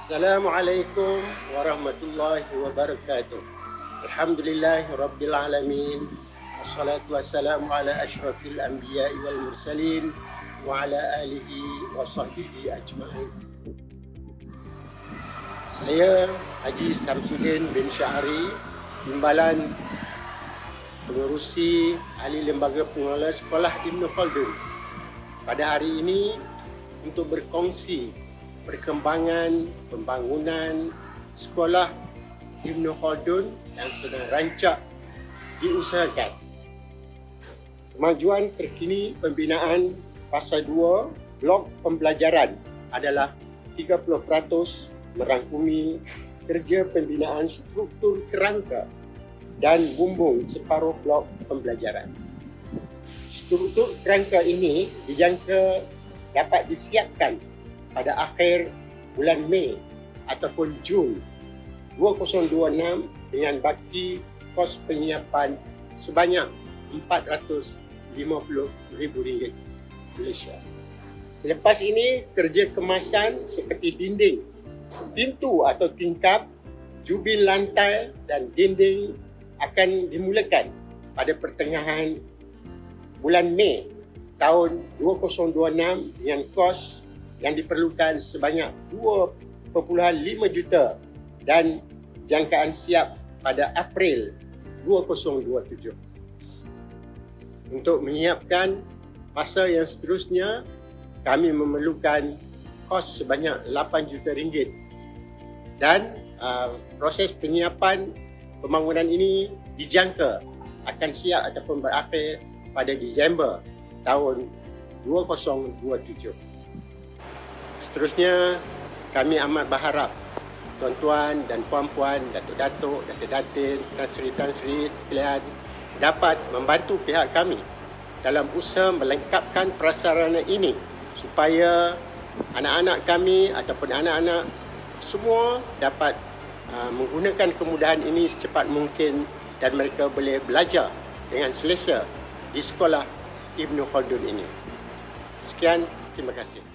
Assalamualaikum warahmatullahi wabarakatuh. Alhamdulillahi rabbil alamin. Wassalatu wassalamu ala asyrafil anbiya'i wal mursalin wa ala alihi wa sahbihi ajma'in. Saya Haji Samsudin bin Syahri, Timbalan Pengerusi Ahli Lembaga Pengelola Sekolah Ibn Khaldun, pada hari ini untuk berkongsi perkembangan pembangunan sekolah Ibn Khaldun yang sedang rancak diusahakan. Kemajuan terkini pembinaan fasa 2 blok pembelajaran adalah 30% merangkumi kerja pembinaan struktur kerangka dan bumbung separuh blok pembelajaran. Struktur kerangka ini dijangka dapat disiapkan pada akhir bulan Mei ataupun Jun 2026 dengan baki kos penyiapan sebanyak RM450,000 Malaysia. Selepas ini, kerja kemasan seperti dinding, pintu atau tingkap, jubin lantai dan dinding akan dimulakan pada pertengahan bulan Mei tahun 2026 dengan kos yang diperlukan sebanyak 2.5 juta dan jangkaan siap pada April 2027. Untuk menyiapkan fasa yang seterusnya, kami memerlukan kos sebanyak RM8 juta dan proses penyiapan pembangunan ini dijangka akan siap ataupun berakhir pada Disember tahun 2027. Seterusnya, kami amat berharap tuan-tuan dan puan-puan, datuk-datuk, datin-datin, tan-sri sekalian dapat membantu pihak kami dalam usaha melengkapkan prasarana ini supaya anak-anak kami ataupun anak-anak semua dapat menggunakan kemudahan ini secepat mungkin dan mereka boleh belajar dengan selesa di sekolah Ibn Khaldun ini. Sekian, terima kasih.